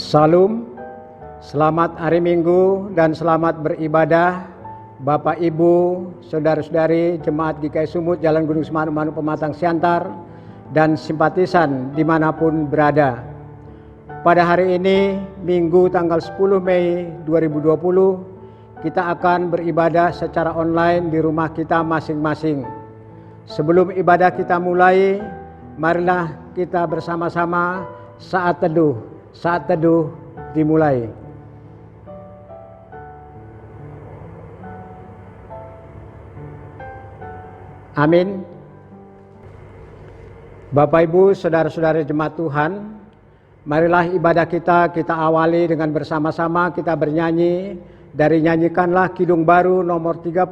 Salam, selamat hari Minggu dan selamat beribadah Bapak Ibu, Saudara-saudari Jemaat GKI Sumut Jalan Gunung Semeru Manuk Pematang Siantar dan simpatisan dimanapun berada. Pada hari ini Minggu tanggal 10 Mei 2020 kita akan beribadah secara online di rumah kita masing-masing. Sebelum ibadah kita mulai, marilah kita bersama-sama saat teduh. Saat teduh dimulai. Amin. Bapak Ibu, saudara-saudara jemaat Tuhan, marilah ibadah kita awali dengan bersama-sama kita bernyanyi dari Nyanyikanlah Kidung Baru nomor 38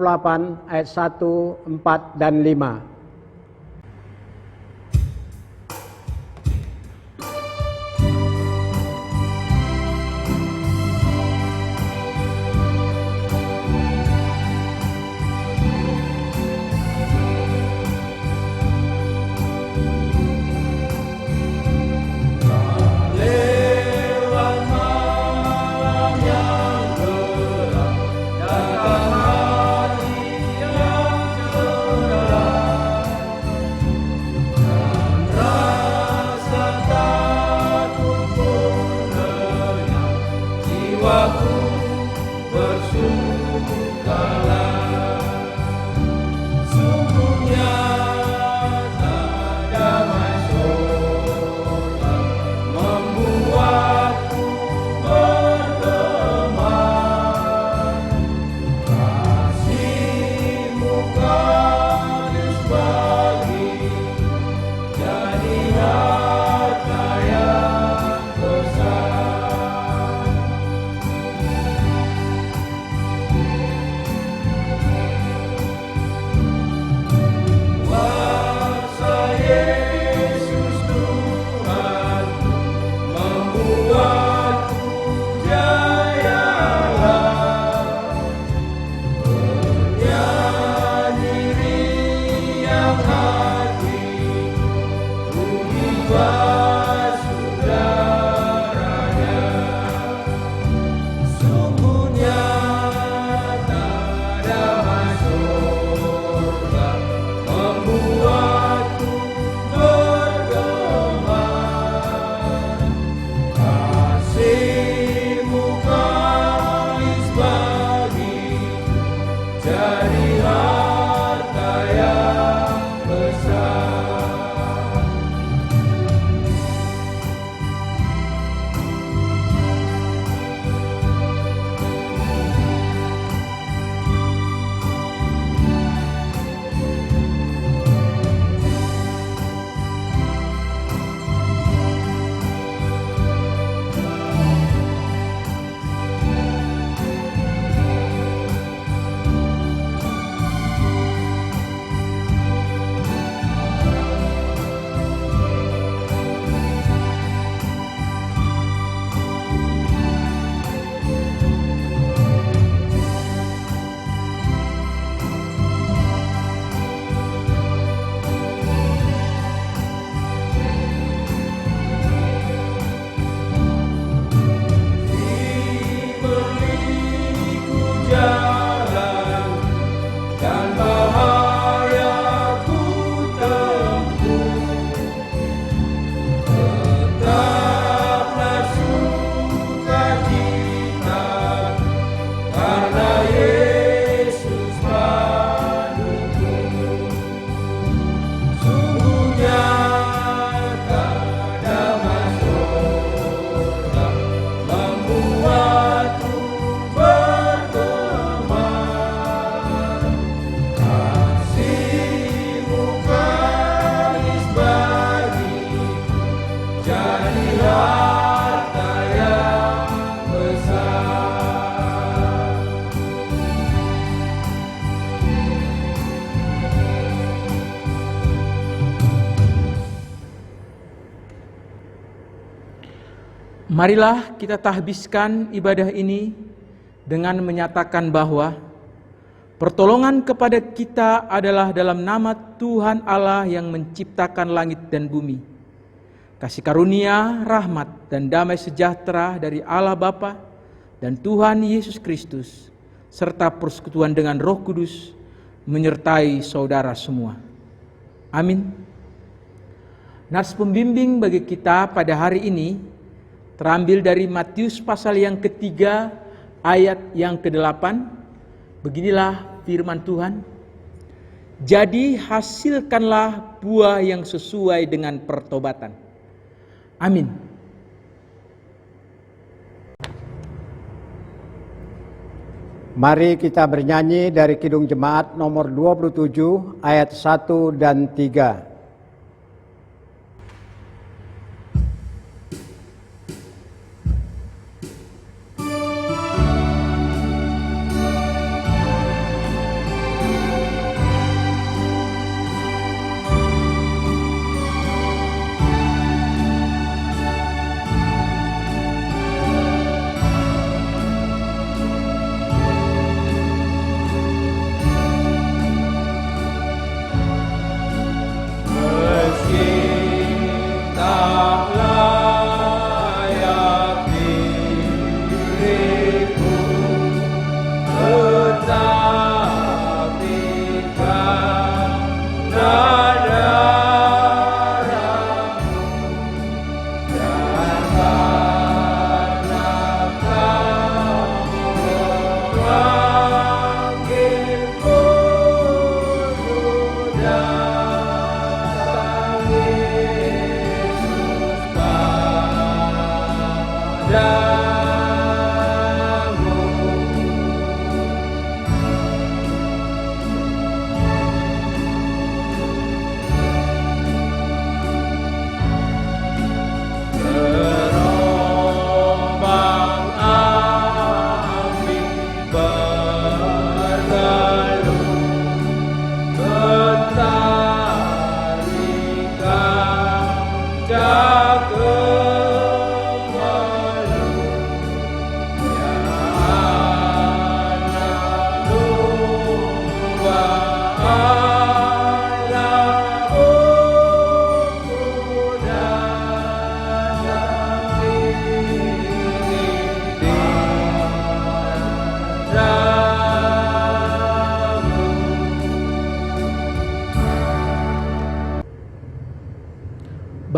ayat 1, 4, dan 5. Marilah kita tahbiskan ibadah ini dengan menyatakan bahwa pertolongan kepada kita adalah dalam nama Tuhan Allah yang menciptakan langit dan bumi. kasih karunia, rahmat, dan damai sejahtera dari Allah Bapa dan Tuhan Yesus Kristus, serta persekutuan dengan Roh Kudus, menyertai saudara semua. Amin. Nas pembimbing bagi kita pada hari ini terambil dari Matius pasal yang ketiga ayat yang ke-8. Beginilah firman Tuhan. Jadi hasilkanlah buah yang sesuai dengan pertobatan. Amin. Mari kita bernyanyi dari Kidung Jemaat nomor 27 ayat 1 dan 3.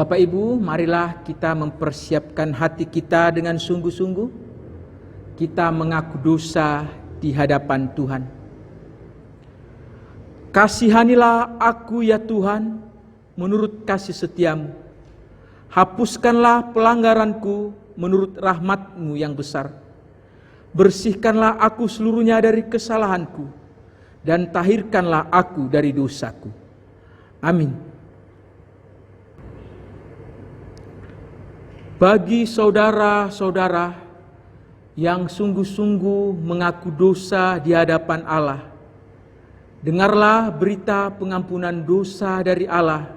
Bapak Ibu, marilah kita mempersiapkan hati kita dengan sungguh-sungguh. Kita mengaku dosa di hadapan Tuhan. Kasihanilah aku ya Tuhan, menurut kasih setiamu. Hapuskanlah pelanggaranku menurut rahmat-Mu yang besar. Bersihkanlah aku seluruhnya dari kesalahanku, dan tahirkanlah aku dari dosaku. Amin. Bagi saudara-saudara yang sungguh-sungguh mengaku dosa di hadapan Allah, dengarlah berita pengampunan dosa dari Allah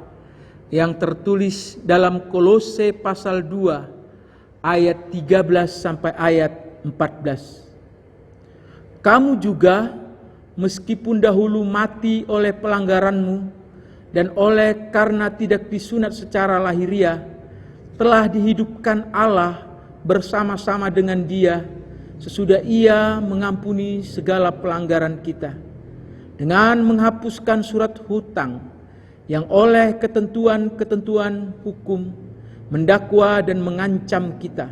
yang tertulis dalam Kolose pasal 2 ayat 13 sampai ayat 14. Kamu juga meskipun dahulu mati oleh pelanggaranmu dan oleh karena tidak disunat secara lahiriah, telah dihidupkan Allah bersama-sama dengan Dia sesudah Ia mengampuni segala pelanggaran kita, dengan menghapuskan surat hutang yang oleh ketentuan-ketentuan hukum mendakwa dan mengancam kita,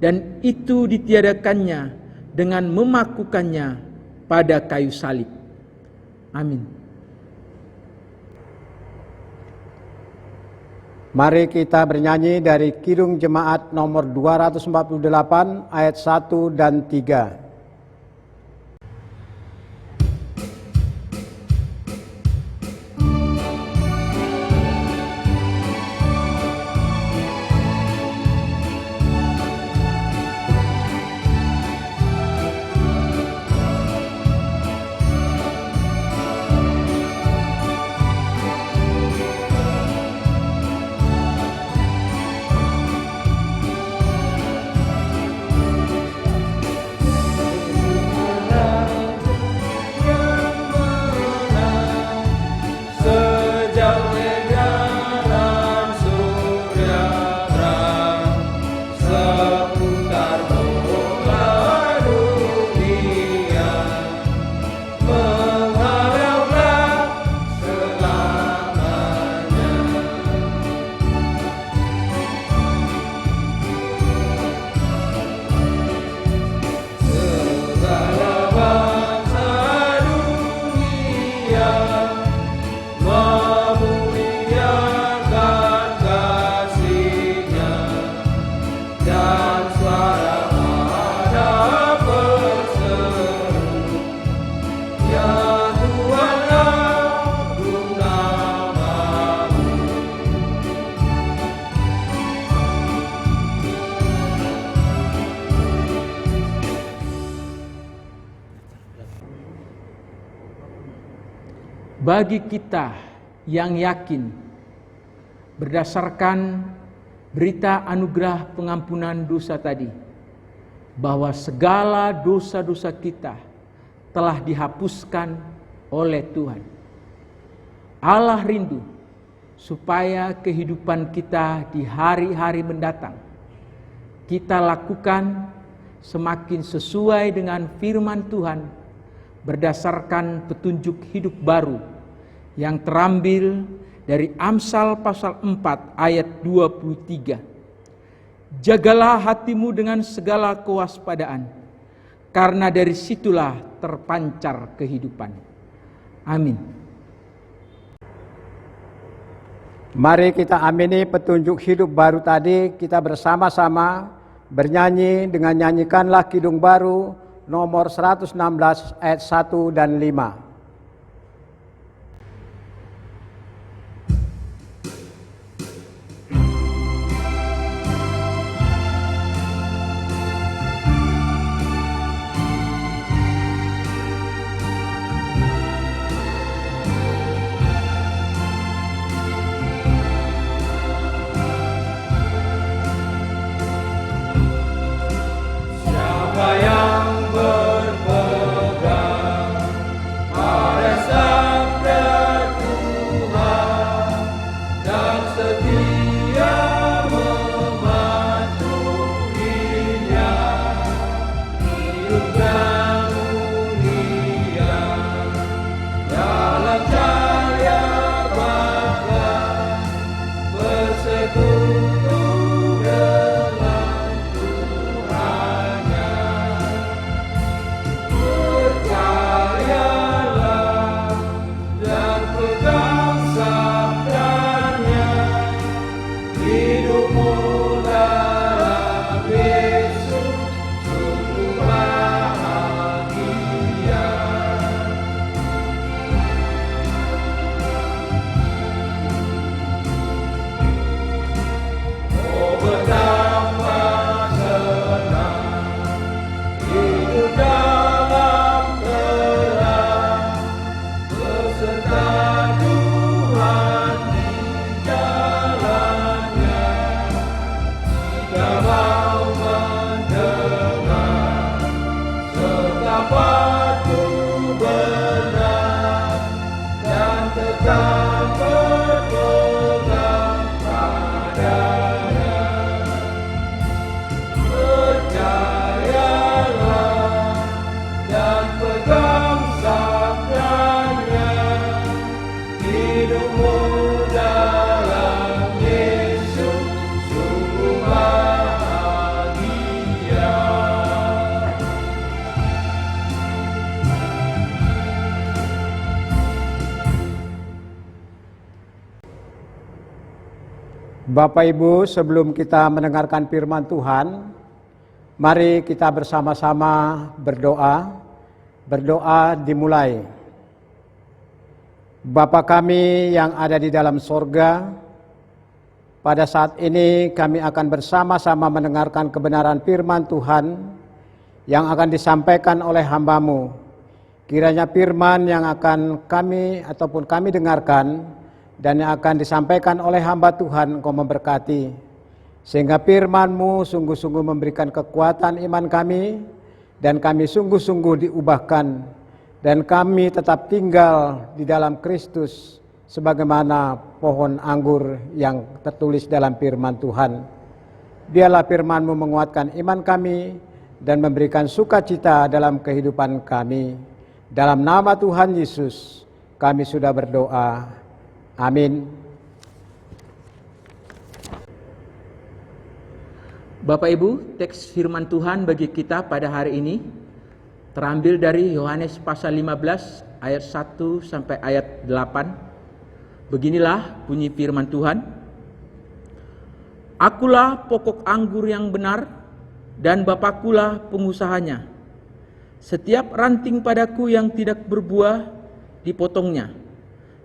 dan itu ditiadakannya dengan memakukannya pada kayu salib. Amin. Mari kita bernyanyi dari Kidung Jemaat nomor 248 ayat 1 dan 3. bagi kita yang yakin berdasarkan berita anugerah pengampunan dosa tadi, bahwa segala dosa-dosa kita telah dihapuskan oleh Tuhan. Allah rindu supaya kehidupan kita di hari-hari mendatang kita lakukan semakin sesuai dengan firman Tuhan berdasarkan petunjuk hidup baru yang terambil dari Amsal pasal 4 ayat 23. Jagalah hatimu dengan segala kewaspadaan, karena dari situlah terpancar kehidupan. Amin. Mari kita amini petunjuk hidup baru tadi. Kita bersama-sama bernyanyi dengan nyanyikanlah kidung baru nomor 116 ayat 1 dan 5. Bapak Ibu, sebelum kita mendengarkan firman Tuhan, mari kita bersama-sama berdoa. Berdoa dimulai. Bapa kami yang ada di dalam sorga, pada saat ini kami akan bersama-sama mendengarkan kebenaran firman Tuhan yang akan disampaikan oleh hamba-Mu. Kiranya firman yang akan kami dengarkan dan yang akan disampaikan oleh hamba Tuhan Engkau memberkati, sehingga firman-Mu sungguh-sungguh memberikan kekuatan iman kami, dan kami sungguh-sungguh diubahkan, dan kami tetap tinggal di dalam Kristus sebagaimana pohon anggur yang tertulis dalam firman Tuhan. Biarlah firman-Mu menguatkan iman kami dan memberikan sukacita dalam kehidupan kami. Dalam nama Tuhan Yesus kami sudah berdoa. Amin. Bapak Ibu, teks firman Tuhan bagi kita pada hari ini terambil dari Yohanes pasal 15 ayat 1 sampai ayat 8. Beginilah bunyi firman Tuhan. Akulah pokok anggur yang benar dan Bapakulah pengusahanya. Setiap ranting padaku yang tidak berbuah dipotongnya,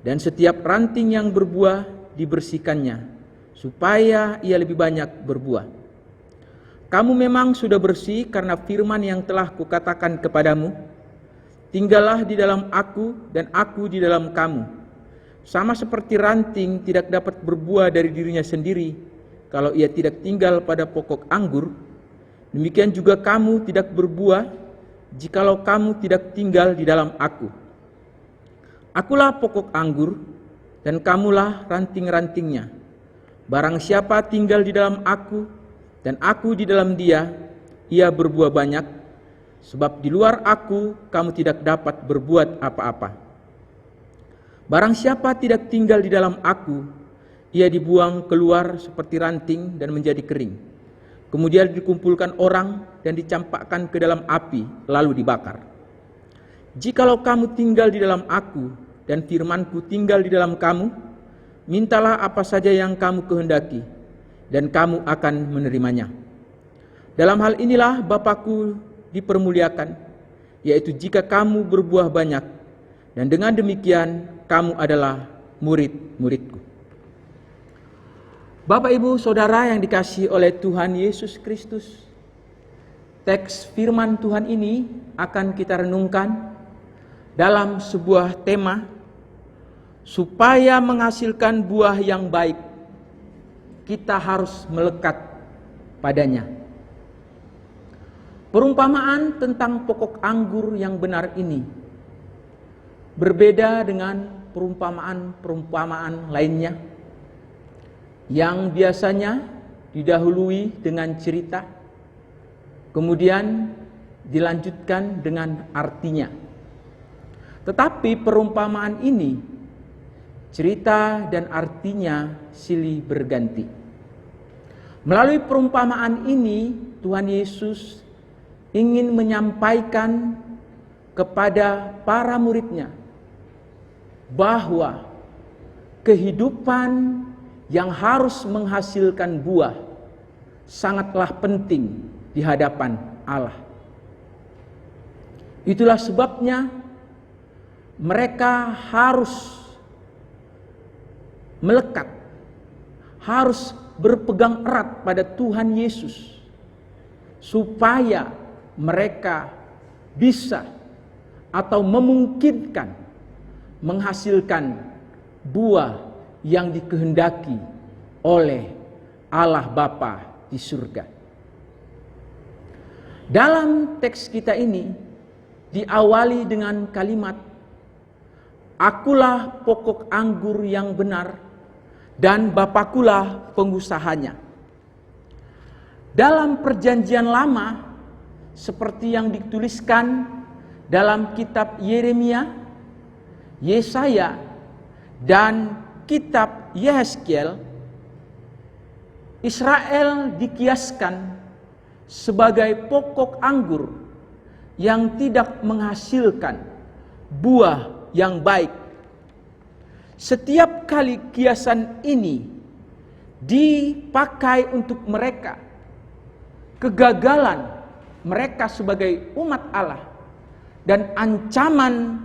dan setiap ranting yang berbuah dibersihkannya, supaya ia lebih banyak berbuah. Kamu memang sudah bersih karena firman yang telah kukatakan kepadamu. Tinggallah di dalam aku dan aku di dalam kamu. Sama seperti ranting tidak dapat berbuah dari dirinya sendiri kalau ia tidak tinggal pada pokok anggur, demikian juga kamu tidak berbuah jikalau kamu tidak tinggal di dalam Aku. Akulah pokok anggur dan kamulah ranting-rantingnya. Barang siapa tinggal di dalam Aku dan Aku di dalam dia, ia berbuah banyak, sebab di luar Aku kamu tidak dapat berbuat apa-apa. Barang siapa tidak tinggal di dalam Aku, ia dibuang keluar seperti ranting dan menjadi kering. Kemudian dikumpulkan orang dan dicampakkan ke dalam api, lalu dibakar. Jikalau kamu tinggal di dalam Aku dan firman-Ku tinggal di dalam kamu, mintalah apa saja yang kamu kehendaki, dan kamu akan menerimanya. Dalam hal inilah Bapa-Ku dipermuliakan, yaitu jika kamu berbuah banyak, dan dengan demikian kamu adalah murid-murid-Ku. Bapak, Ibu, Saudara yang dikasihi oleh Tuhan Yesus Kristus, teks firman Tuhan ini akan kita renungkan dalam sebuah tema, supaya menghasilkan buah yang baik, kita harus melekat padanya. Perumpamaan tentang pokok anggur yang benar ini berbeda dengan perumpamaan-perumpamaan lainnya yang biasanya didahului dengan cerita, kemudian dilanjutkan dengan artinya. Tetapi perumpamaan ini, cerita dan artinya silih berganti. Melalui perumpamaan ini, Tuhan Yesus ingin menyampaikan kepada para murid-Nya bahwa kehidupan yang harus menghasilkan buah sangatlah penting di hadapan Allah. Itulah sebabnya mereka harus melekat, harus berpegang erat pada Tuhan Yesus, supaya mereka bisa atau memungkinkan menghasilkan buah yang dikehendaki oleh Allah Bapa di surga. Dalam teks kita ini diawali dengan kalimat, Akulah pokok anggur yang benar dan Bapa-Kulah pengusahanya. Dalam perjanjian lama, seperti yang dituliskan dalam kitab Yeremia, Yesaya, dan kitab Yehezkiel, Israel dikiaskan sebagai pokok anggur yang tidak menghasilkan buah yang baik. Setiap kali kiasan ini dipakai untuk mereka, kegagalan mereka sebagai umat Allah dan ancaman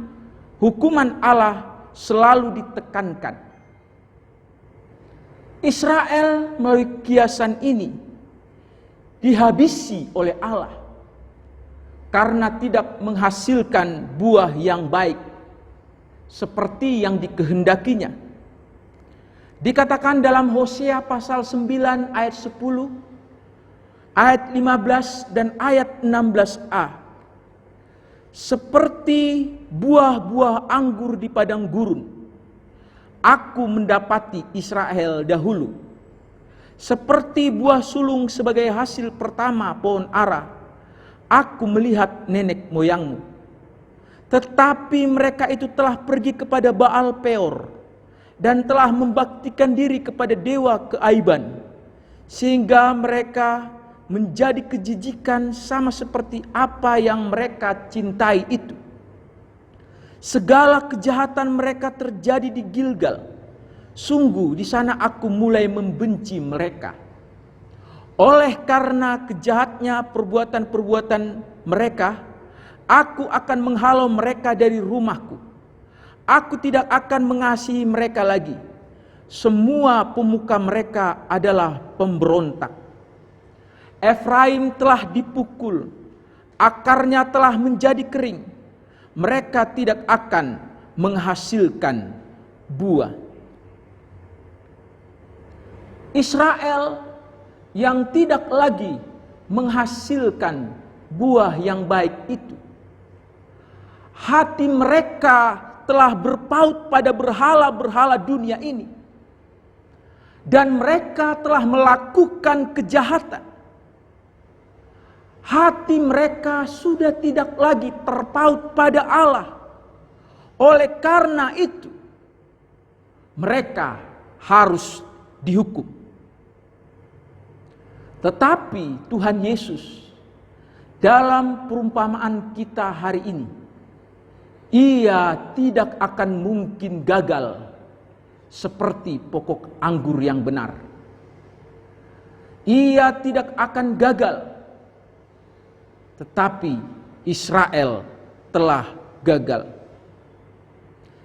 hukuman Allah selalu ditekankan. Israel melalui kiasan ini dihabisi oleh Allah karena tidak menghasilkan buah yang baik seperti yang dikehendakinya. Dikatakan dalam Hosea pasal 9 ayat 10, ayat 15 dan ayat 16a, seperti buah-buah anggur di padang gurun, aku mendapati Israel dahulu. Seperti buah sulung sebagai hasil pertama pohon ara, aku melihat nenek moyangmu. Tetapi mereka itu telah pergi kepada Baal Peor dan telah membaktikan diri kepada dewa keaiban, sehingga mereka menjadi kejijikan sama seperti apa yang mereka cintai itu. Segala kejahatan mereka terjadi di Gilgal. Sungguh di sana aku mulai membenci mereka. Oleh karena kejahatnya perbuatan-perbuatan mereka, aku akan menghalau mereka dari rumahku. Aku tidak akan mengasihi mereka lagi. Semua pemuka mereka adalah pemberontak. Efraim telah dipukul, akarnya telah menjadi kering. Mereka tidak akan menghasilkan buah. Israel yang tidak lagi menghasilkan buah yang baik itu, hati mereka telah berpaut pada berhala-berhala dunia ini, dan mereka telah melakukan kejahatan. Hati mereka sudah tidak lagi terpaut pada Allah. Oleh karena itu, mereka harus dihukum. Tetapi Tuhan Yesus dalam perumpamaan kita hari ini, Ia tidak akan mungkin gagal seperti pokok anggur yang benar. Ia tidak akan gagal, tetapi Israel telah gagal.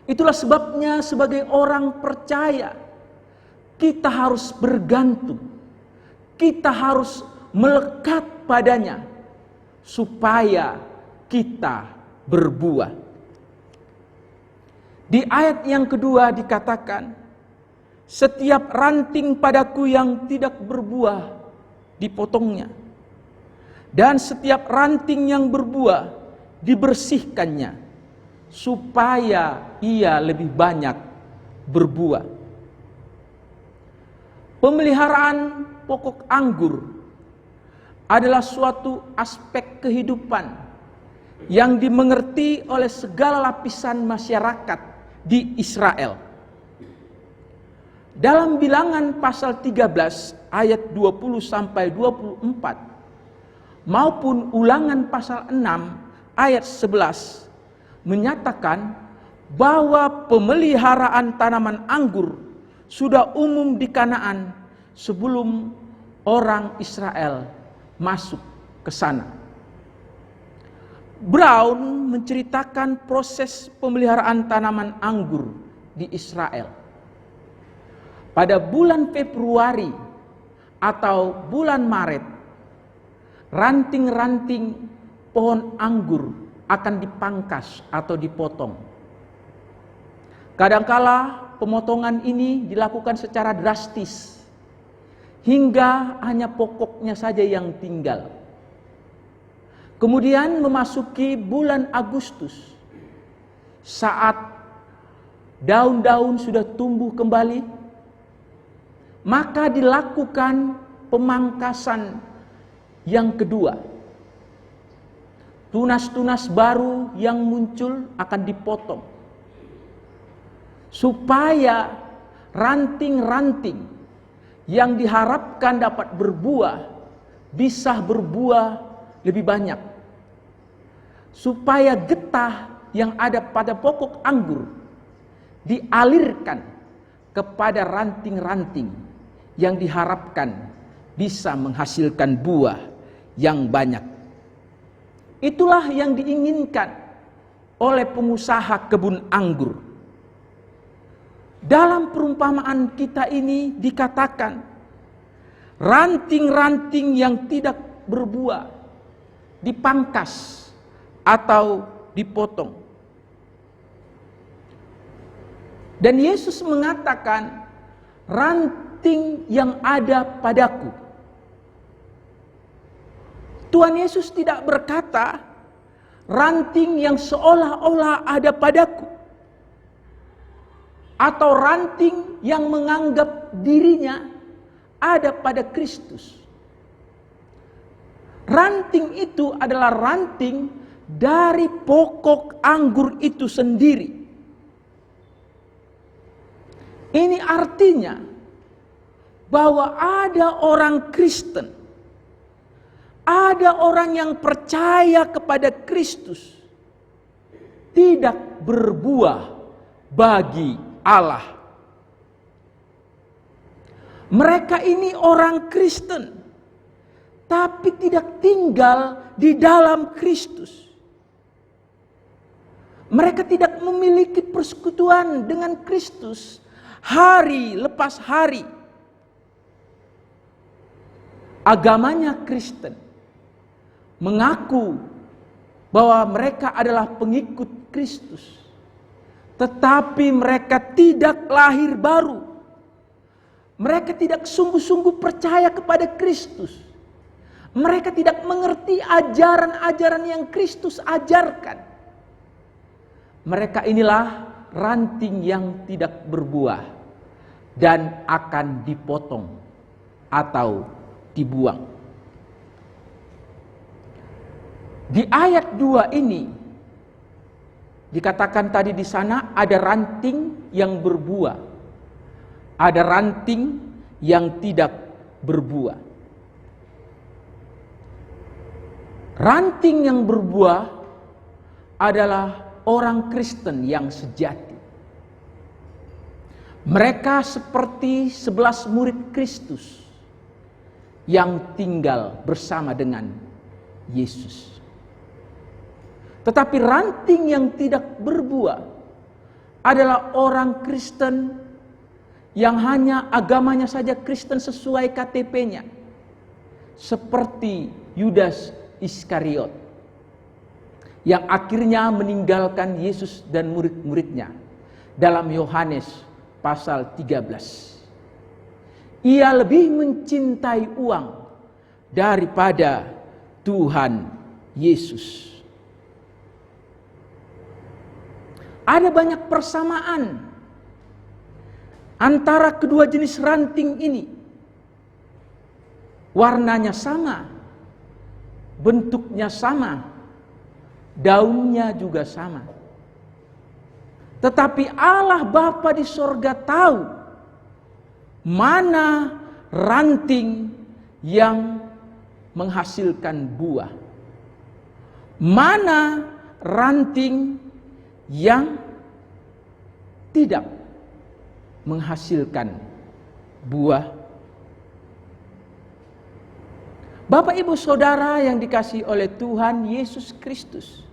Itulah sebabnya sebagai orang percaya, kita harus bergantung, kita harus melekat padanya, supaya kita berbuah. Di ayat yang kedua dikatakan, setiap ranting padaku yang tidak berbuah dipotongnya, dan setiap ranting yang berbuah dibersihkannya, supaya ia lebih banyak berbuah. Pemeliharaan pokok anggur adalah suatu aspek kehidupan yang dimengerti oleh segala lapisan masyarakat di Israel. Dalam Bilangan pasal 13 ayat 20 sampai 24 maupun Ulangan pasal 6 ayat 11 menyatakan bahwa pemeliharaan tanaman anggur sudah umum di Kanaan sebelum orang Israel masuk ke sana. Brown menceritakan proses pemeliharaan tanaman anggur di Israel. Pada bulan Februari atau bulan Maret, ranting-ranting pohon anggur akan dipangkas atau dipotong. Kadangkala pemotongan ini dilakukan secara drastis, hingga hanya pokoknya saja yang tinggal. Kemudian memasuki bulan Agustus, saat daun-daun sudah tumbuh kembali, maka dilakukan pemangkasan yang kedua. Tunas-tunas baru yang muncul akan dipotong, supaya ranting-ranting yang diharapkan dapat berbuah bisa berbuah lebih banyak, supaya getah yang ada pada pokok anggur dialirkan kepada ranting-ranting yang diharapkan bisa menghasilkan buah yang banyak. Itulah yang diinginkan oleh pengusaha kebun anggur. Dalam perumpamaan kita ini dikatakan, ranting-ranting yang tidak berbuah dipangkas atau dipotong. Dan Yesus mengatakan, ranting yang ada padaku. Tuhan Yesus tidak berkata, ranting yang seolah-olah ada padaku, atau ranting yang menganggap dirinya ada pada Kristus. Ranting itu adalah ranting dari pokok anggur itu sendiri. Ini artinya bahwa ada orang Kristen, ada orang yang percaya kepada Kristus, tidak berbuah bagi Allah. Mereka ini orang Kristen, tapi tidak tinggal di dalam Kristus. Mereka tidak memiliki persekutuan dengan Kristus hari lepas hari. Agamanya Kristen, mengaku bahwa mereka adalah pengikut Kristus, tetapi mereka tidak lahir baru. Mereka tidak sungguh-sungguh percaya kepada Kristus. Mereka tidak mengerti ajaran-ajaran yang Kristus ajarkan. Mereka inilah ranting yang tidak berbuah dan akan dipotong atau dibuang. Di ayat 2 ini dikatakan tadi di sana ada ranting yang berbuah, ada ranting yang tidak berbuah. Ranting yang berbuah adalah orang Kristen yang sejati. Mereka seperti 11 murid Kristus yang tinggal bersama dengan Yesus. Tetapi ranting yang tidak berbuah adalah orang Kristen yang hanya agamanya saja Kristen sesuai KTP-nya. Seperti Yudas Iskariot yang akhirnya meninggalkan Yesus dan murid-muridnya dalam Yohanes pasal 13. Ia lebih mencintai uang daripada Tuhan Yesus. Ada banyak persamaan antara kedua jenis ranting ini. Warnanya sama, bentuknya sama, daunnya juga sama. Tetapi Allah Bapa di sorga tahu mana ranting yang menghasilkan buah, mana ranting yang tidak menghasilkan buah. Bapak Ibu Saudara yang dikasihi oleh Tuhan Yesus Kristus,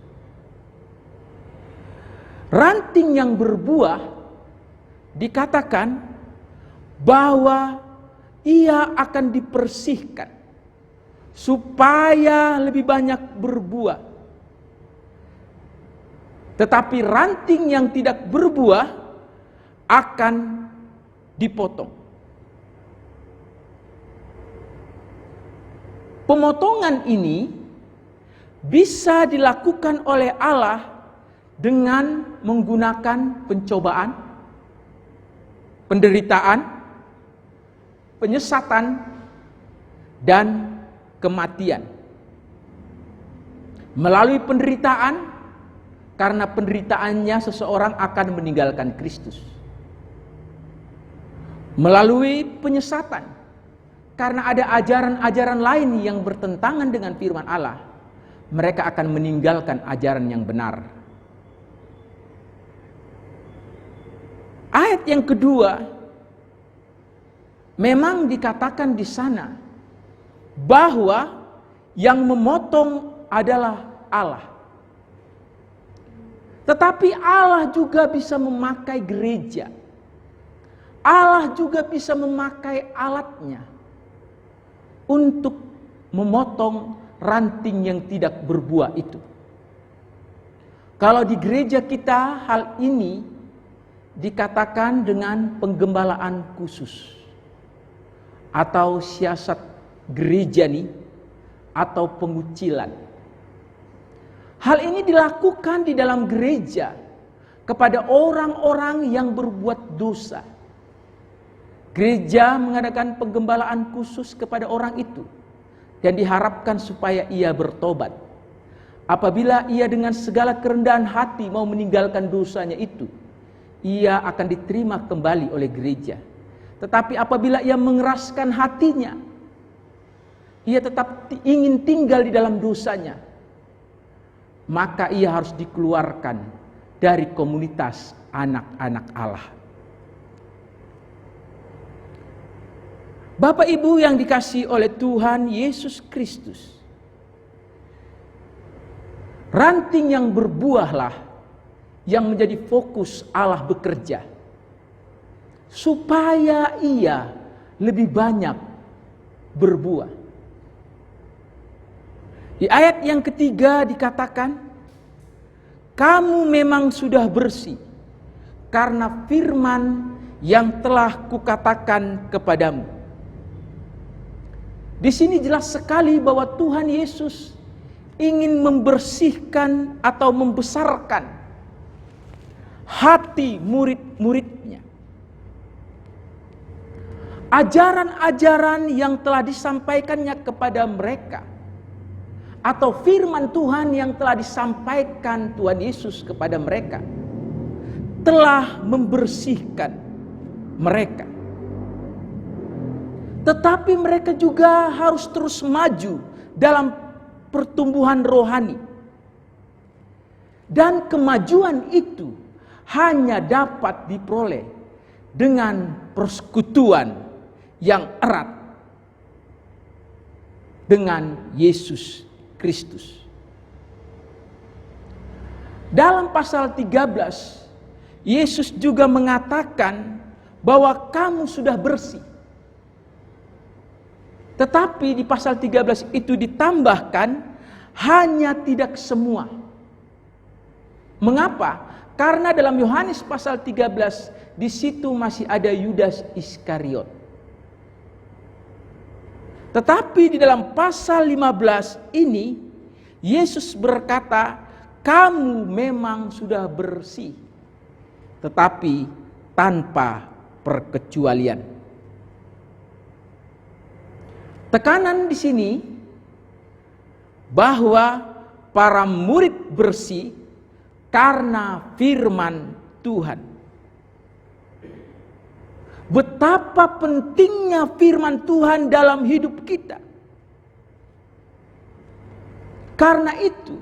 ranting yang berbuah dikatakan bahwa ia akan dibersihkan supaya lebih banyak berbuah. Tetapi ranting yang tidak berbuah akan dipotong. Pemotongan ini bisa dilakukan oleh Allah dengan menggunakan pencobaan, penderitaan, penyesatan, dan kematian. Melalui penderitaan, karena penderitaannya seseorang akan meninggalkan Kristus. Melalui penyesatan, karena ada ajaran-ajaran lain yang bertentangan dengan firman Allah, mereka akan meninggalkan ajaran yang benar. Ayat yang kedua, memang dikatakan di sana bahwa yang memotong adalah Allah. Tetapi Allah juga bisa memakai gereja. Allah juga bisa memakai alatnya untuk memotong ranting yang tidak berbuah itu. Kalau di gereja kita hal ini dikatakan dengan penggembalaan khusus atau siasat gereja nih atau pengucilan. Hal ini dilakukan di dalam gereja kepada orang-orang yang berbuat dosa. Gereja mengadakan penggembalaan khusus kepada orang itu dan diharapkan supaya ia bertobat. Apabila ia dengan segala kerendahan hati mau meninggalkan dosanya itu, ia akan diterima kembali oleh gereja. Tetapi apabila ia mengeraskan hatinya, ia tetap ingin tinggal di dalam dosanya, maka ia harus dikeluarkan dari komunitas anak-anak Allah. Bapak Ibu yang dikasihi oleh Tuhan Yesus Kristus, ranting yang berbuahlah yang menjadi fokus Allah bekerja supaya ia lebih banyak berbuah. Di ayat yang ketiga dikatakan, kamu memang sudah bersih karena firman yang telah kukatakan kepadamu. Di sini jelas sekali bahwa Tuhan Yesus ingin membersihkan atau membesarkan hati murid-muridnya. Ajaran-ajaran yang telah disampaikannya kepada mereka, atau firman Tuhan yang telah disampaikan Tuhan Yesus kepada mereka, telah membersihkan mereka. Tetapi mereka juga harus terus maju dalam pertumbuhan rohani. Dan kemajuan itu hanya dapat diperoleh dengan persekutuan yang erat dengan Yesus Kristus. Dalam pasal 13, Yesus juga mengatakan bahwa kamu sudah bersih. Tetapi di pasal 13 itu ditambahkan hanya tidak semua. Mengapa? Karena dalam Yohanes pasal 13 di situ masih ada Yudas Iskariot. Tetapi di dalam pasal 15 ini Yesus berkata, kamu memang sudah bersih, tetapi tanpa perkecualian. Tekanan di sini bahwa para murid bersih karena firman Tuhan. Betapa pentingnya firman Tuhan dalam hidup kita. Karena itu,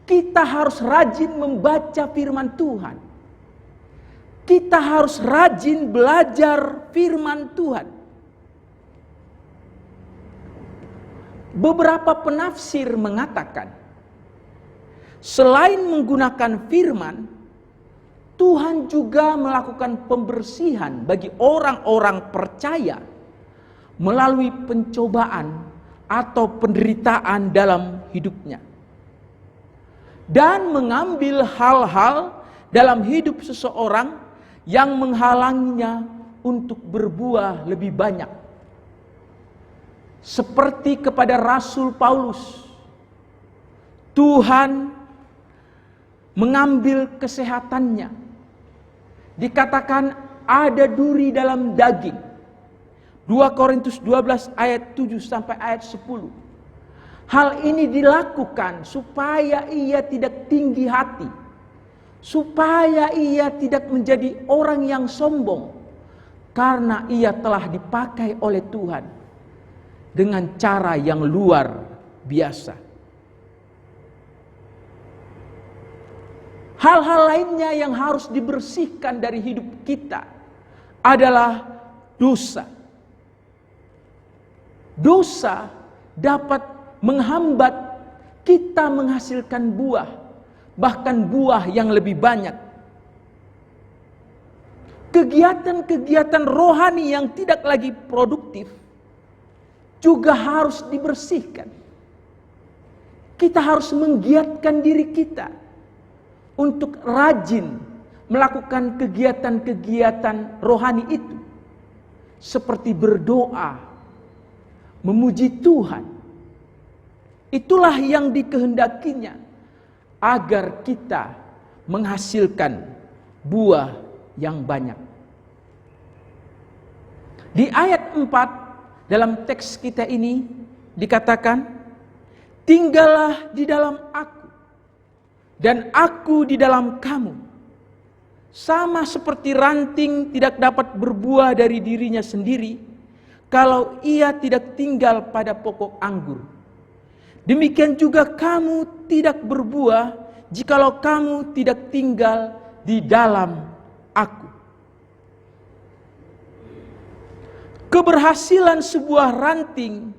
kita harus rajin membaca firman Tuhan. Kita harus rajin belajar firman Tuhan. Beberapa penafsir mengatakan, selain menggunakan firman, Tuhan juga melakukan pembersihan bagi orang-orang percaya melalui pencobaan atau penderitaan dalam hidupnya. Dan mengambil hal-hal dalam hidup seseorang yang menghalanginya untuk berbuah lebih banyak. Seperti kepada Rasul Paulus, Tuhan mengambil kesehatannya. Dikatakan ada duri dalam daging. 2 Korintus 12 ayat 7 sampai ayat 10. Hal ini dilakukan supaya ia tidak tinggi hati, supaya ia tidak menjadi orang yang sombong, karena ia telah dipakai oleh Tuhan dengan cara yang luar biasa. Hal-hal lainnya yang harus dibersihkan dari hidup kita adalah dosa. Dosa dapat menghambat kita menghasilkan buah, bahkan buah yang lebih banyak. Kegiatan-kegiatan rohani yang tidak lagi produktif juga harus dibersihkan. Kita harus menggiatkan diri kita untuk rajin melakukan kegiatan-kegiatan rohani itu, seperti berdoa, memuji Tuhan. Itulah yang dikehendakinya agar kita menghasilkan buah yang banyak. Di ayat 4 dalam teks kita ini dikatakan, tinggallah di dalam aku dan aku di dalam kamu. Sama seperti ranting tidak dapat berbuah dari dirinya sendiri kalau ia tidak tinggal pada pokok anggur. Demikian juga kamu tidak berbuah jikalau kamu tidak tinggal di dalam aku. Keberhasilan sebuah ranting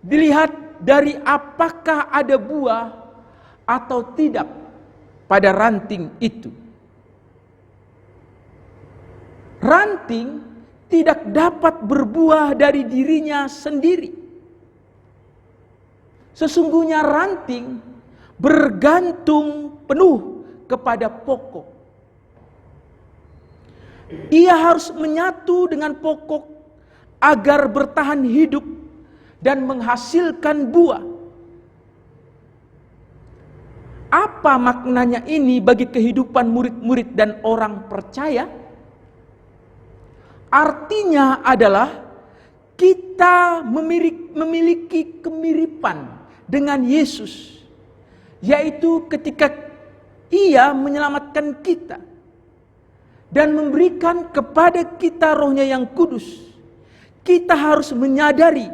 dilihat dari apakah ada buah atau tidak pada ranting itu. Ranting tidak dapat berbuah dari dirinya sendiri. Sesungguhnya ranting bergantung penuh kepada pokok. Ia harus menyatu dengan pokok agar bertahan hidup dan menghasilkan buah. Apa maknanya ini bagi kehidupan murid-murid dan orang percaya? Artinya adalah kita memiliki kemiripan dengan Yesus, yaitu ketika Ia menyelamatkan kita dan memberikan kepada kita Roh-Nya yang kudus. Kita harus menyadari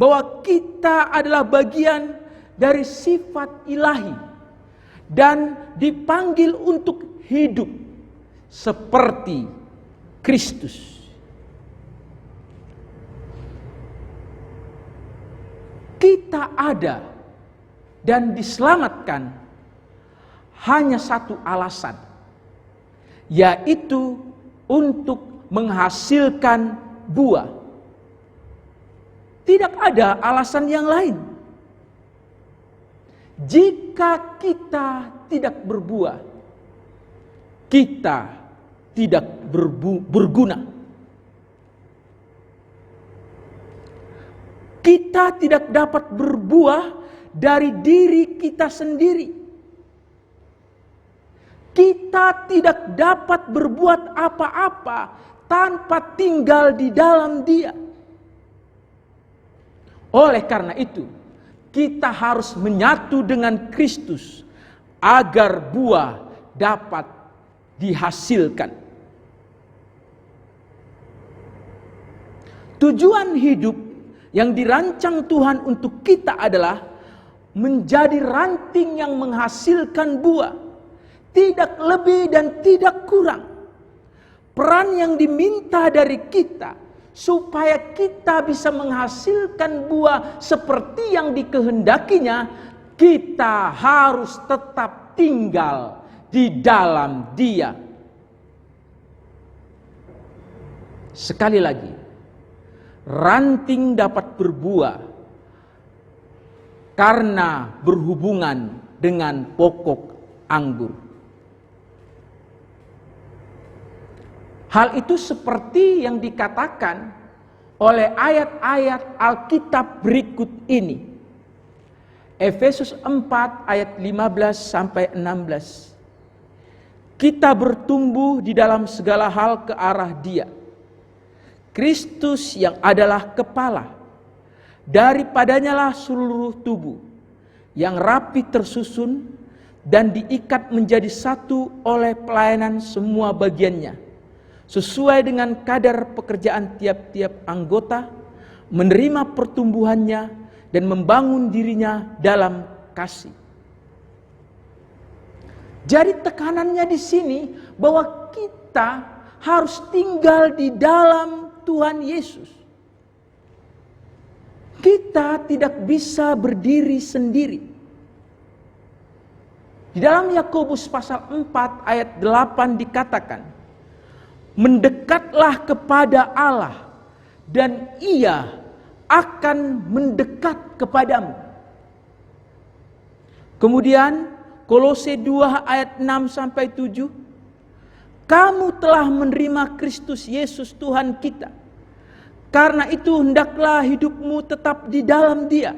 bahwa kita adalah bagian dari sifat ilahi dan dipanggil untuk hidup seperti Kristus. Kita ada dan diselamatkan hanya satu alasan, yaitu untuk menghasilkan buah. Tidak ada alasan yang lain. Jika kita tidak berbuah, kita tidak berguna. Kita tidak dapat berbuah dari diri kita sendiri. Kita tidak dapat berbuat apa-apa tanpa tinggal di dalam Dia. Oleh karena itu, kita harus menyatu dengan Kristus agar buah dapat dihasilkan. Tujuan hidup yang dirancang Tuhan untuk kita adalah menjadi ranting yang menghasilkan buah, tidak lebih dan tidak kurang. Peran yang diminta dari kita supaya kita bisa menghasilkan buah seperti yang dikehendakinya, kita harus tetap tinggal di dalam Dia. Sekali lagi, ranting dapat berbuah karena berhubungan dengan pokok anggur. Hal itu seperti yang dikatakan oleh ayat-ayat Alkitab berikut ini. Efesus 4 ayat 15 sampai 16. Kita bertumbuh di dalam segala hal ke arah Dia, Kristus yang adalah kepala. Daripadanya lah seluruh tubuh yang rapi tersusun dan diikat menjadi satu oleh pelayanan semua bagiannya, sesuai dengan kadar pekerjaan tiap-tiap anggota, menerima pertumbuhannya dan membangun dirinya dalam kasih. Jadi tekanannya di sini bahwa kita harus tinggal di dalam Tuhan Yesus. Kita tidak bisa berdiri sendiri. Di dalam Yakobus pasal 4 ayat 8 dikatakan, mendekatlah kepada Allah dan Ia akan mendekat kepadamu. Kemudian Kolose 2 ayat 6 sampai 7, kamu telah menerima Kristus Yesus Tuhan kita. Karena itu hendaklah hidupmu tetap di dalam Dia.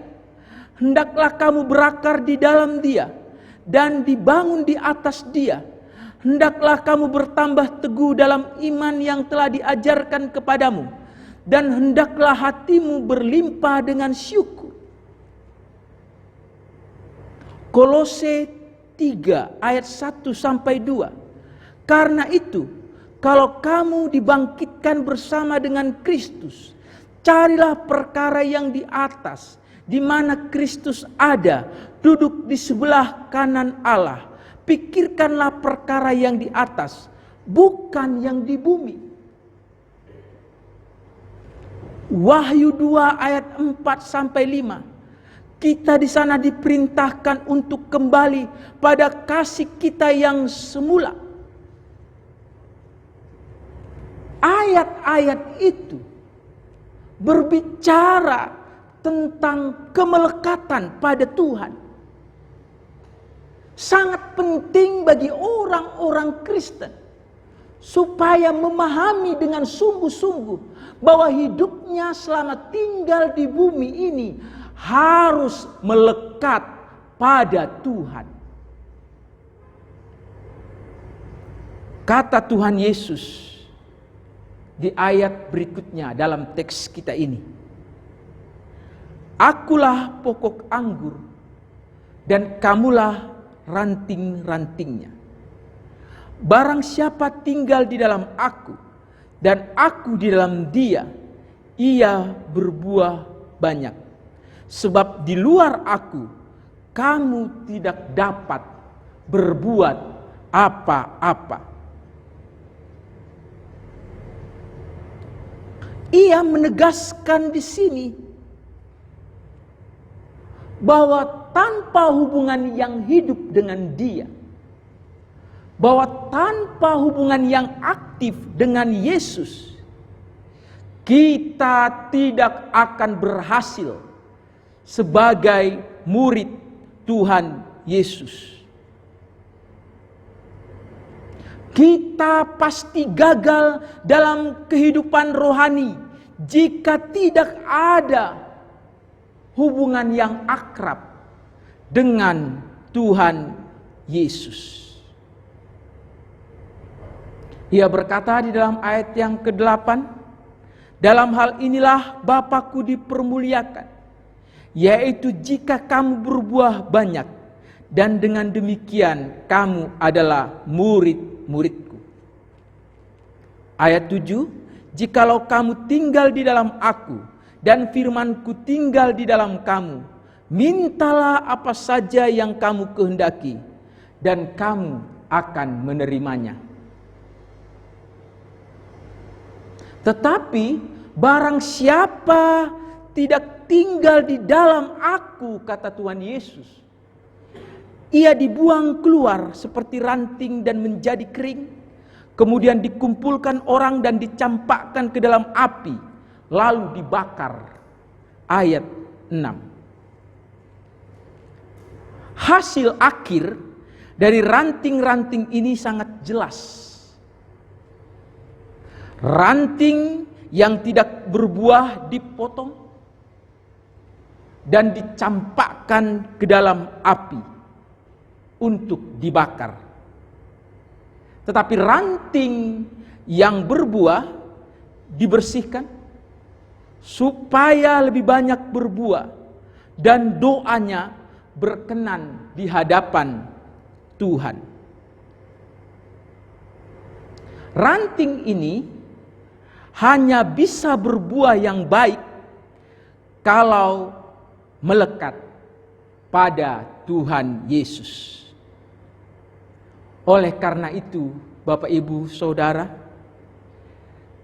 Hendaklah kamu berakar di dalam Dia dan dibangun di atas Dia. Hendaklah kamu bertambah teguh dalam iman yang telah diajarkan kepadamu, dan hendaklah hatimu berlimpah dengan syukur. Kolose 3 ayat 1 sampai 2. Karena itu, kalau kamu dibangkitkan bersama dengan Kristus, carilah perkara yang di atas, di mana Kristus ada, duduk di sebelah kanan Allah. Pikirkanlah perkara yang di atas, bukan yang di bumi. Wahyu 2 ayat 4 sampai 5. Kita di sana diperintahkan untuk kembali pada kasih kita yang semula. Ayat-ayat itu berbicara tentang kemelekatan pada Tuhan. Sangat penting bagi orang-orang Kristen supaya memahami dengan sungguh-sungguh bahwa hidupnya selama tinggal di bumi ini harus melekat pada Tuhan. Kata Tuhan Yesus di ayat berikutnya dalam teks kita ini, "Akulah pokok anggur dan kamulah ranting-rantingnya. Barang siapa tinggal di dalam aku dan aku di dalam dia, ia berbuah banyak. Sebab di luar aku kamu tidak dapat berbuat apa-apa." Ia menegaskan di sini bahwa tanpa hubungan yang hidup dengan dia, bahwa tanpa hubungan yang aktif dengan Yesus, kita tidak akan berhasil sebagai murid Tuhan Yesus. Kita pasti gagal dalam kehidupan rohani jika tidak ada hubungan yang akrab dengan Tuhan Yesus. Ia berkata di dalam ayat yang ke-8, "Dalam hal inilah Bapa-Ku dipermuliakan, yaitu jika kamu berbuah banyak, dan dengan demikian kamu adalah murid-murid-Ku." Ayat 7, "Jikalau kamu tinggal di dalam Aku dan firman-Ku tinggal di dalam kamu, mintalah apa saja yang kamu kehendaki dan kamu akan menerimanya. Tetapi barang siapa tidak tinggal di dalam Aku," kata Tuhan Yesus, "ia dibuang keluar seperti ranting dan menjadi kering. Kemudian dikumpulkan orang dan dicampakkan ke dalam api, lalu dibakar." Ayat 6. Hasil akhir dari ranting-ranting ini sangat jelas. Ranting yang tidak berbuah dipotong dan dicampakkan ke dalam api untuk dibakar. Tetapi ranting yang berbuah dibersihkan supaya lebih banyak berbuah dan doanya berkenan di hadapan Tuhan. Ranting ini hanya bisa berbuah yang baik kalau melekat pada Tuhan Yesus. Oleh karena itu, Bapak Ibu Saudara,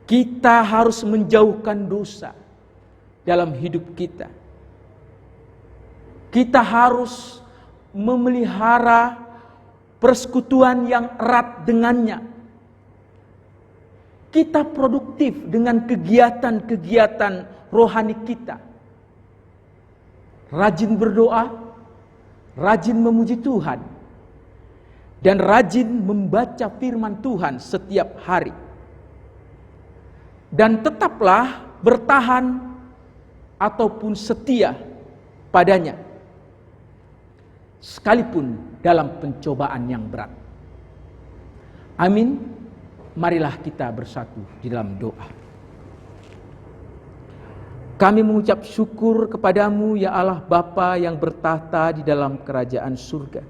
kita harus menjauhkan dosa dalam hidup kita. Kita harus memelihara persekutuan yang erat dengannya. Kita produktif dengan kegiatan-kegiatan rohani kita. Rajin berdoa, rajin memuji Tuhan, dan rajin membaca firman Tuhan setiap hari. Dan tetaplah bertahan ataupun setia padanya, sekalipun dalam pencobaan yang berat. Amin. Marilah kita bersatu di dalam doa. Kami mengucap syukur kepadamu ya Allah Bapa yang bertahta di dalam kerajaan surga.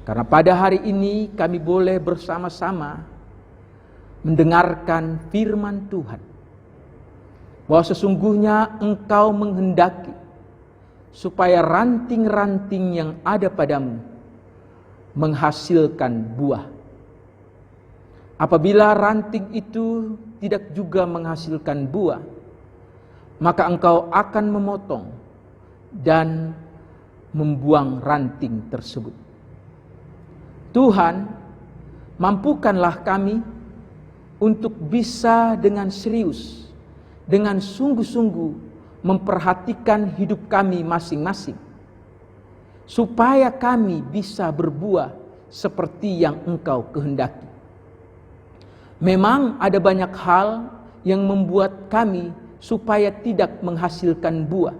Karena pada hari ini kami boleh bersama-sama mendengarkan firman Tuhan, bahwa sesungguhnya Engkau menghendaki supaya ranting-ranting yang ada padamu menghasilkan buah. Apabila ranting itu tidak juga menghasilkan buah, maka Engkau akan memotong dan membuang ranting tersebut. Tuhan, mampukanlah kami untuk bisa dengan serius, dengan sungguh-sungguh memperhatikan hidup kami masing-masing, supaya kami bisa berbuah seperti yang Engkau kehendaki. Memang ada banyak hal yang membuat kami supaya tidak menghasilkan buah,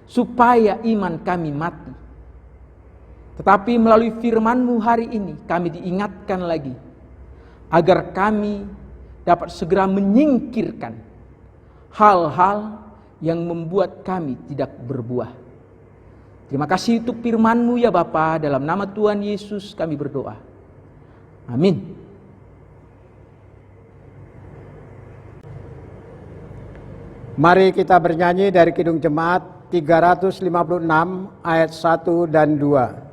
supaya iman kami mati. Tetapi melalui firman-Mu hari ini kami diingatkan lagi agar kami dapat segera menyingkirkan hal-hal yang membuat kami tidak berbuah. Terima kasih untuk firman-Mu ya Bapa, dalam nama Tuhan Yesus kami berdoa. Amin. Mari kita bernyanyi dari Kidung Jemaat 356 ayat 1 dan 2.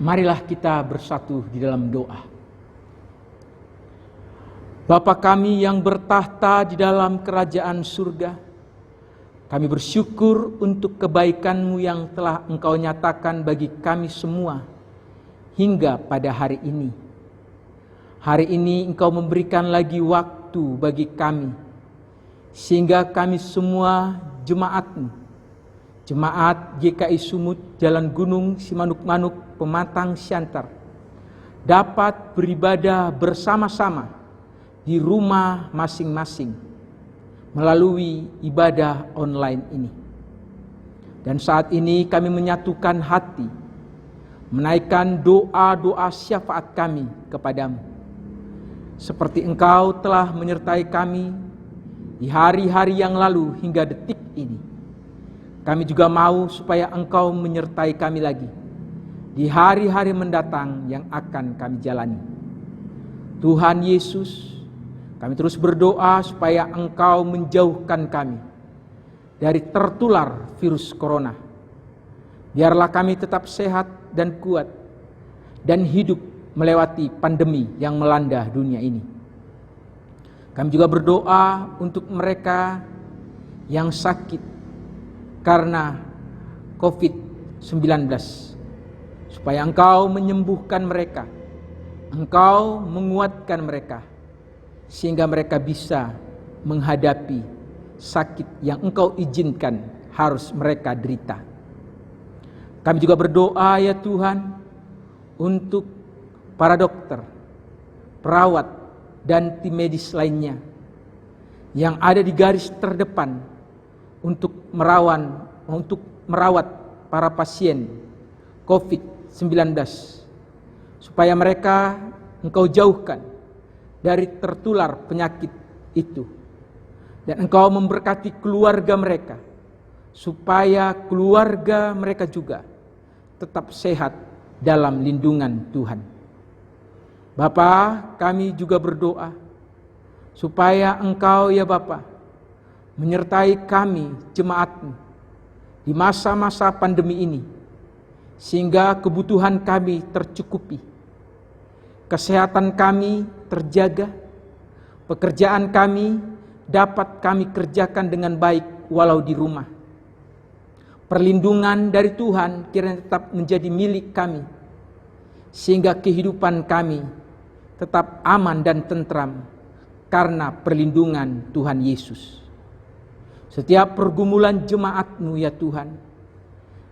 Marilah kita bersatu di dalam doa. Bapa kami yang bertahta di dalam kerajaan surga, kami bersyukur untuk kebaikan-Mu yang telah Engkau nyatakan bagi kami semua hingga pada hari ini. Hari ini Engkau memberikan lagi waktu bagi kami, sehingga kami semua jemaat-Mu, Jemaat GKI Sumut Jalan Gunung Simanuk-Manuk Pematang Siantar, dapat beribadah bersama-sama di rumah masing-masing melalui ibadah online ini. Dan saat ini kami menyatukan hati, menaikkan doa-doa syafaat kami kepadamu. Seperti Engkau telah menyertai kami di hari-hari yang lalu hingga detik ini, kami juga mau supaya Engkau menyertai kami lagi di hari-hari mendatang yang akan kami jalani. Tuhan Yesus, kami terus berdoa supaya Engkau menjauhkan kami dari tertular virus corona. Biarlah kami tetap sehat dan kuat dan hidup melewati pandemi yang melanda dunia ini. Kami juga berdoa untuk mereka yang sakit karena COVID-19, supaya Engkau menyembuhkan mereka, Engkau menguatkan mereka, sehingga mereka bisa menghadapi sakit yang Engkau izinkan harus mereka derita. Kami juga berdoa ya Tuhan untuk para dokter, perawat, dan tim medis lainnya yang ada di garis terdepan untuk merawat para pasien COVID-19, supaya mereka Engkau jauhkan dari tertular penyakit itu, dan Engkau memberkati keluarga mereka, supaya keluarga mereka juga tetap sehat dalam lindungan Tuhan. Bapa, kami juga berdoa supaya Engkau ya Bapa menyertai kami jemaat-Mu di masa-masa pandemi ini, sehingga kebutuhan kami tercukupi, kesehatan kami terjaga, pekerjaan kami dapat kami kerjakan dengan baik walau di rumah. Perlindungan dari Tuhan kiranya tetap menjadi milik kami, sehingga kehidupan kami tetap aman dan tentram karena perlindungan Tuhan Yesus. Setiap pergumulan jemaat-Mu ya Tuhan,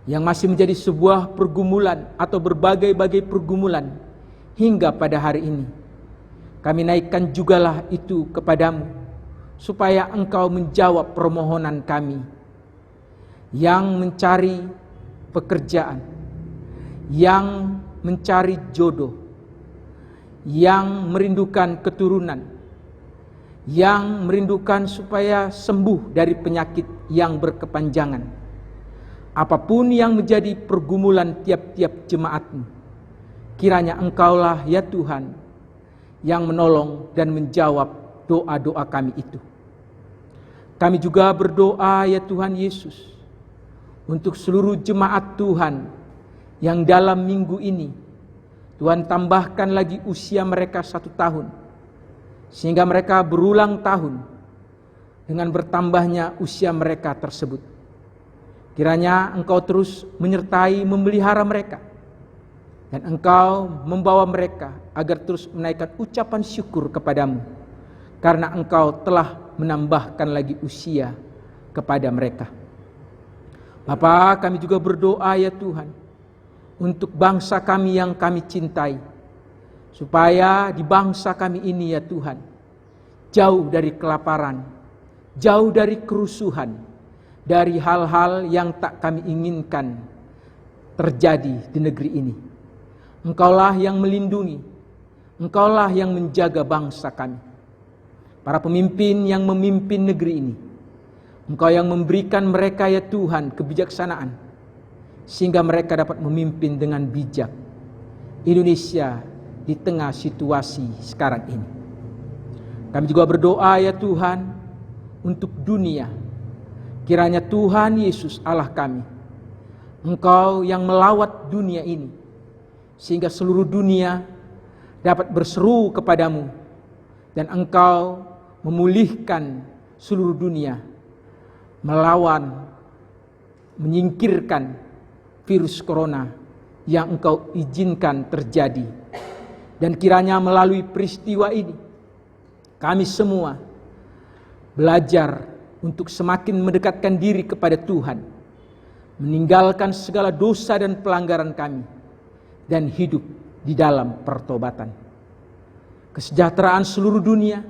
yang masih menjadi sebuah pergumulan atau berbagai-bagai pergumulan hingga pada hari ini, kami naikkan jugalah itu kepadamu, supaya Engkau menjawab permohonan kami yang mencari pekerjaan, yang mencari jodoh, yang merindukan keturunan, yang merindukan supaya sembuh dari penyakit yang berkepanjangan. Apapun yang menjadi pergumulan tiap-tiap jemaat-Mu, kiranya Engkaulah ya Tuhan yang menolong dan menjawab doa-doa kami itu. Kami juga berdoa ya Tuhan Yesus, untuk seluruh jemaat Tuhan yang dalam minggu ini Tuhan tambahkan lagi usia mereka 1 tahun, sehingga mereka berulang tahun dengan bertambahnya usia mereka tersebut. Kiranya Engkau terus menyertai, memelihara mereka, dan Engkau membawa mereka agar terus menaikkan ucapan syukur kepadamu, karena Engkau telah menambahkan lagi usia kepada mereka. Bapa, kami juga berdoa ya Tuhan, untuk bangsa kami yang kami cintai, supaya di bangsa kami ini ya Tuhan, jauh dari kelaparan, jauh dari kerusuhan, dari hal-hal yang tak kami inginkan terjadi di negeri ini. Engkaulah yang melindungi, Engkaulah yang menjaga bangsa kami. Para pemimpin yang memimpin negeri ini, Engkau yang memberikan mereka ya Tuhan kebijaksanaan, sehingga mereka dapat memimpin dengan bijak Indonesia di tengah situasi sekarang ini. Kami juga berdoa ya Tuhan untuk dunia. Kiranya Tuhan Yesus Allah kami, Engkau yang melawat dunia ini, sehingga seluruh dunia dapat berseru kepadamu, dan Engkau memulihkan seluruh dunia, melawan, menyingkirkan virus corona yang Engkau izinkan terjadi. Dan kiranya melalui peristiwa ini, kami semua belajar untuk semakin mendekatkan diri kepada Tuhan, meninggalkan segala dosa dan pelanggaran kami, dan hidup di dalam pertobatan. Kesejahteraan seluruh dunia,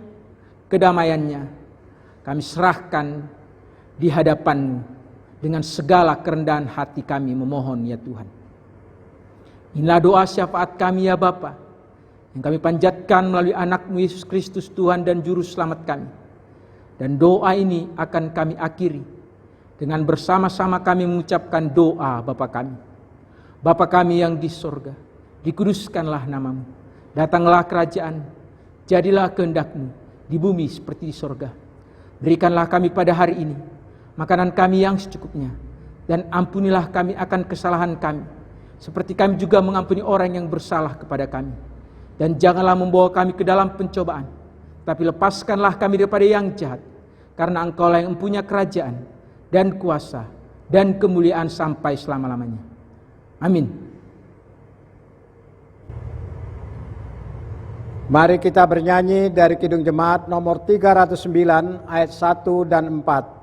kedamaiannya, kami serahkan di hadapan-Mu dengan segala kerendahan hati kami memohon ya Tuhan. Inilah doa syafaat kami ya Bapa, yang kami panjatkan melalui anak-Mu Yesus Kristus Tuhan dan Juru Selamat kami. Dan doa ini akan kami akhiri dengan bersama-sama kami mengucapkan doa Bapa kami. Bapa kami yang di sorga, dikuduskanlah nama-Mu. Datanglah kerajaan, jadilah kehendak-Mu di bumi seperti di sorga. Berikanlah kami pada hari ini makanan kami yang secukupnya, dan ampunilah kami akan kesalahan kami, seperti kami juga mengampuni orang yang bersalah kepada kami. Dan janganlah membawa kami ke dalam pencobaan, tapi lepaskanlah kami daripada yang jahat, karena Engkaulah yang mempunyai kerajaan dan kuasa dan kemuliaan sampai selama-lamanya. Amin. Mari kita bernyanyi dari Kidung Jemaat nomor 309 ayat 1 dan 4.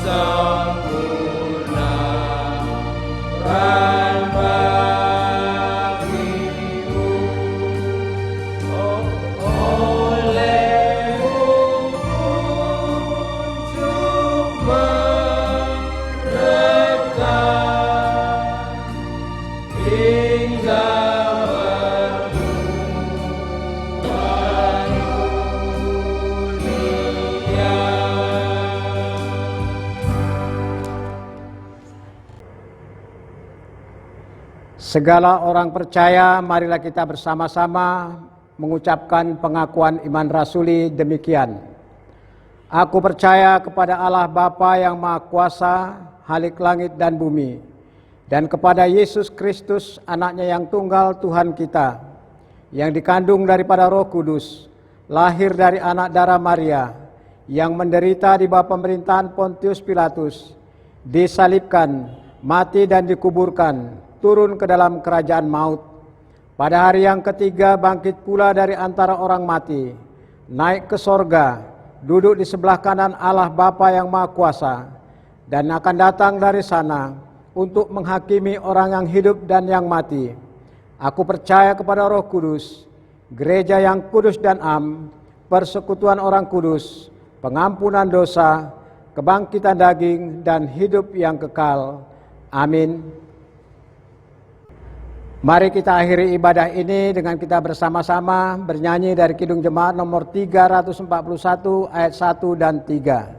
sempurna dan bagimu, oleh untuk mereka hingga Segala orang percaya, marilah kita bersama-sama mengucapkan pengakuan iman rasuli demikian. Aku percaya kepada Allah Bapa yang Maha Kuasa, Halik langit dan bumi, dan kepada Yesus Kristus, anaknya yang tunggal Tuhan kita, yang dikandung daripada Roh Kudus, lahir dari anak darah Maria, yang menderita di bawah pemerintahan Pontius Pilatus, disalibkan, mati dan dikuburkan, turun ke dalam kerajaan maut. Pada hari yang ketiga bangkit pula dari antara orang mati, naik ke sorga, duduk di sebelah kanan Allah Bapa yang Maha Kuasa, dan akan datang dari sana untuk menghakimi orang yang hidup dan yang mati. Aku percaya kepada Roh Kudus, gereja yang kudus dan am, persekutuan orang kudus, pengampunan dosa, kebangkitan daging, dan hidup yang kekal. Amin. Mari kita akhiri ibadah ini dengan kita bersama-sama bernyanyi dari Kidung Jemaat nomor 341 ayat 1 dan 3.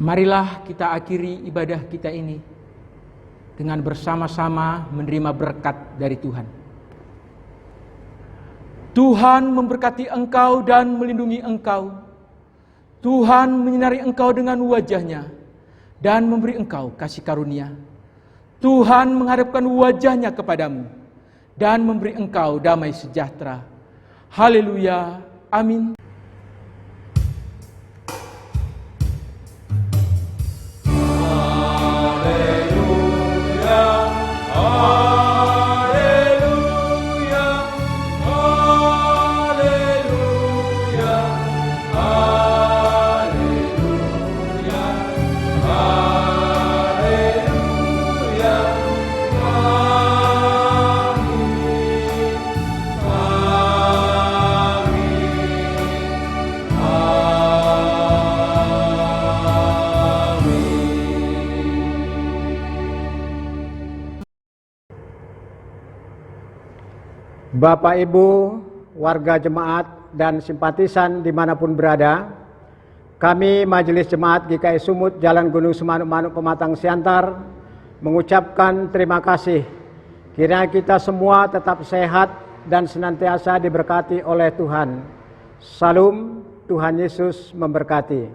Marilah kita akhiri ibadah kita ini dengan bersama-sama menerima berkat dari Tuhan. Tuhan memberkati engkau dan melindungi engkau. Tuhan menyinari engkau dengan wajah-Nya dan memberi engkau kasih karunia. Tuhan menghadapkan wajah-Nya kepadamu dan memberi engkau damai sejahtera. Haleluya. Amin. Bapak Ibu, warga jemaat dan simpatisan dimanapun berada, kami Majelis Jemaat GKI Sumut Jalan Gunung Semanuk-Manuk Pematang Siantar mengucapkan terima kasih. Kiranya kita semua tetap sehat dan senantiasa diberkati oleh Tuhan. Salam, Tuhan Yesus memberkati.